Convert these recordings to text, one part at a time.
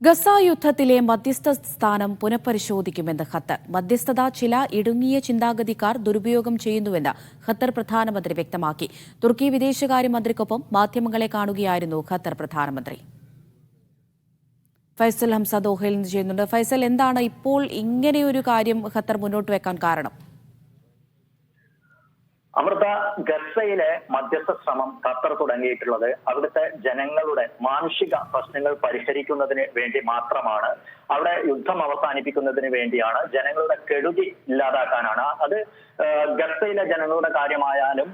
Gaza യുദ്ധത്തിലെ മധ്യസ്ഥ സ്ഥാനം പുനഃപരിശോധിക്കുമെന്ന് Qatar. മധ്യസ്ഥത ചില ഇടുങ്ങിയ ചിന്താഗതിക്കാർ ദുരുപയോഗം ചെയ്യുന്നുവെന്ന് ഖത്തർ പ്രധാനമന്ത്രി വ്യക്തമാക്കി. തുർക്കി വിദേശകാര്യമന്ത്രിക്കൊപ്പം മാധ്യമങ്ങളെ കാണുകയായിരുന്നു ഖത്തർ പ്രധാനമന്ത്രി. ഫൈസൽ ഹംസ ദോഹയിൽ നിന്ന് ചെയ്യുന്നുണ്ട്. ഫൈസൽ, എന്താണ് ഇപ്പോൾ ഇങ്ങനെയൊരു കാര്യം ഖത്തർ മുന്നോട്ട് വെക്കാൻ കാരണം? അമൃത, ഗസയിലെ മധ്യസ്ഥ ശ്രമം ഖത്തർ തുടങ്ങിയിട്ടുള്ളത് അവിടുത്തെ ജനങ്ങളുടെ മാനുഷിക പ്രശ്നങ്ങൾ പരിഹരിക്കുന്നതിന് വേണ്ടി മാത്രമാണ്. അവിടെ യുദ്ധം അവസാനിപ്പിക്കുന്നതിന് വേണ്ടിയാണ്, ജനങ്ങളുടെ കെടുതി ഇല്ലാതാക്കാനാണ്. അത് ഗസയിലെ ജനങ്ങളുടെ കാര്യമായാലും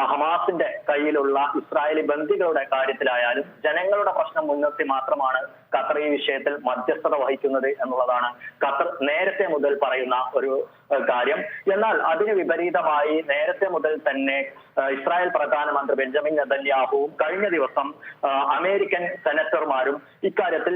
ഹമാസിന്റെ കയ്യിലുള്ള ഇസ്രായേലി ബന്ദികളുടെ കാര്യത്തിലായാലും ജനങ്ങളുടെ പ്രശ്നം മുൻനിർത്തി മാത്രമാണ് ഖത്തർ ഈ വിഷയത്തിൽ മധ്യസ്ഥത വഹിക്കുന്നത് എന്നുള്ളതാണ് ഖത്തർ നേരത്തെ മുതൽ പറയുന്ന ഒരു കാര്യം. എന്നാൽ അതിന് വിപരീതമായി നേരത്തെ മുതൽ തന്നെ ഇസ്രായേൽ പ്രധാനമന്ത്രി ബെഞ്ചമിൻ നെതന്യാഹുവും കഴിഞ്ഞ ദിവസം അമേരിക്കൻ സെനറ്റർമാരും ഇക്കാര്യത്തിൽ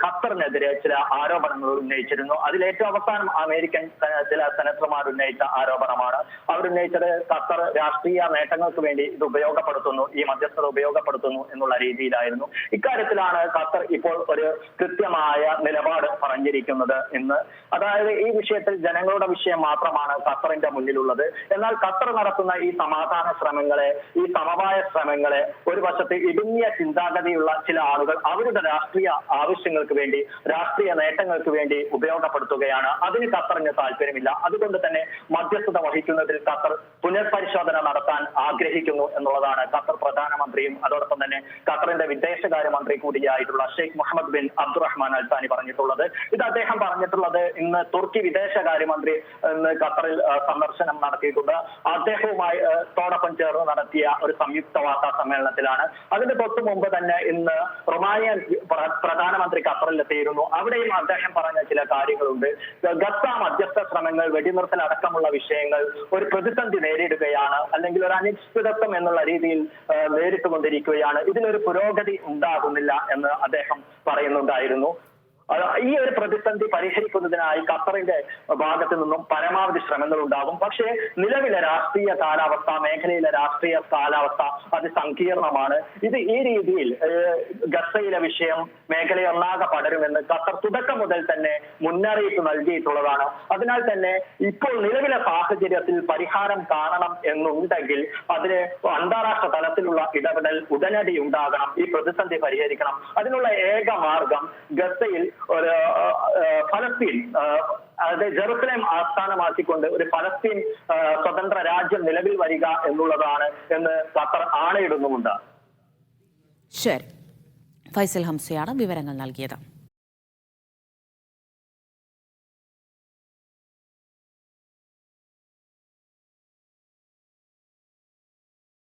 ഖത്തറിനെതിരെ ചില ആരോപണങ്ങൾ ഉന്നയിച്ചിരുന്നു. അതിലേറ്റവും അവസാനം അമേരിക്കൻ ചില സെനറ്റർമാർ ഉന്നയിച്ച ആരോപണമാണ്. അവരുന്നയിച്ചത് ഖത്തർ രാഷ്ട്രീയ നേട്ടങ്ങൾക്ക് വേണ്ടി ഇത് ഉപയോഗപ്പെടുത്തുന്നു, ഈ മധ്യസ്ഥത ഉപയോഗപ്പെടുത്തുന്നു എന്നുള്ള രീതിയിലായിരുന്നു. ഇക്കാര്യത്തിലാണ് ഖത്തർ ഇപ്പോൾ ഒരു കൃത്യമായ നിലപാട് പറഞ്ഞിരിക്കുന്നത് ഇന്ന്. അതായത് ഈ വിഷയത്തിൽ ജനങ്ങളുടെ വിഷയം മാത്രമാണ് ഖത്തറിന്റെ മുന്നിലുള്ളത്. എന്നാൽ ഖത്തർ നടത്തുന്ന ഈ സമാധാന ശ്രമങ്ങളെ, ഈ സമവായ ശ്രമങ്ങളെ ഒരു വശത്ത് ഇടുങ്ങിയ ചിന്താഗതിയുള്ള ചില ആളുകൾ അവരുടെ രാഷ്ട്രീയ ആവശ്യങ്ങൾക്ക് വേണ്ടി, രാഷ്ട്രീയ നേട്ടങ്ങൾക്ക് വേണ്ടി ഉപയോഗപ്പെടുത്തുകയാണ്. അതിന് ഖത്തറിന് താല്പര്യമില്ല. അതുകൊണ്ട് തന്നെ മധ്യസ്ഥത വഹിക്കുന്നതിൽ ഖത്തർ പുനഃപരിശോധന നടത്താൻ ആഗ്രഹിക്കുന്നു എന്നുള്ളതാണ് ഖത്തർ പ്രധാനമന്ത്രിയും അതോടൊപ്പം തന്നെ ഖത്തറിന്റെ വിദേശകാര്യമന്ത്രി കൂടിയായിട്ടുള്ള ഷെയ്ഖ് മുഹമ്മദ് ബിൻ അബ്ദുറഹ്മാൻ അൽ താനി പറഞ്ഞിട്ടുള്ളത്. ഇത് അദ്ദേഹം പറഞ്ഞിട്ടുള്ളത് ഇന്ന് തുർക്കി വിദേശകാര്യമന്ത്രി ഇന്ന് ഖത്തറിൽ സന്ദർശനം നടത്തിയിട്ടുണ്ട്. അദ്ദേഹവുമായി തോടൊപ്പം ചേർന്ന് നടത്തിയ ഒരു സംയുക്ത വാർത്താ സമ്മേളനത്തിലാണ്. അതിന് തൊട്ടു മുമ്പ് തന്നെ ഇന്ന് റൊമാനിയൻ പ്രധാനമന്ത്രി ഖത്തറിലെത്തിയിരുന്നു. അവിടെയും അദ്ദേഹം പറഞ്ഞ ചില കാര്യങ്ങളുണ്ട്. ഗസ മധ്യസ്ഥ ശ്രമങ്ങൾ, വെടിനിർത്തൽ അടക്കമുള്ള വിഷയങ്ങൾ ഒരു പ്രതിസന്ധി നേരിടുകയാണ്, അല്ലെങ്കിൽ ഒരു അനിശ്ചിതത്വം എന്നുള്ള രീതിയിൽ നേരിട്ടുകൊണ്ടിരിക്കുകയാണ്. ഇതിലൊരു പുരോഗതി ഉണ്ടാകുന്നില്ല എന്ന് അദ്ദേഹം പറയുന്നുണ്ടായിരുന്നു. ഈ ഒരു പ്രതിസന്ധി പരിഹരിക്കുന്നതിനായി ഖത്തറിന്റെ ഭാഗത്തു നിന്നും പരമാവധി ശ്രമങ്ങൾ ഉണ്ടാകും. പക്ഷേ നിലവിലെ രാഷ്ട്രീയ കാലാവസ്ഥ, മേഖലയിലെ രാഷ്ട്രീയ കാലാവസ്ഥ അതിസങ്കീർണമാണ്. ഇത് ഈ രീതിയിൽ ഗസയിലെ വിഷയം മേഖലയൊന്നാകെ പടരുമെന്ന് ഖത്തർ തുടക്കം മുതൽ തന്നെ മുന്നറിയിപ്പ് നൽകിയിട്ടുള്ളതാണ്. അതിനാൽ തന്നെ ഇപ്പോൾ നിലവിലെ സാഹചര്യത്തിൽ പരിഹാരം കാണണം എന്നുണ്ടെങ്കിൽ അതിന് അന്താരാഷ്ട്ര തലത്തിലുള്ള ഇടപെടൽ ഉടനടി ഉണ്ടാകണം. ഈ പ്രതിസന്ധി പരിഹരിക്കണം. അതിനുള്ള ഏക മാർഗം ഗസയിൽ ഒരു ഫലസ്തീൻ, അതായത് ജെറുസലേം ആസ്ഥാനമാക്കിക്കൊണ്ട് ഒരു ഫലസ്തീൻ സ്വതന്ത്ര രാജ്യം നിലവിൽ വരിക എന്നുള്ളതാണ് എന്ന് ഖത്തർ ആണയിടുന്നുമുണ്ട്. ശരി, ഫൈസൽ ഹംസയാണ് വിവരങ്ങൾ നൽകിയത്.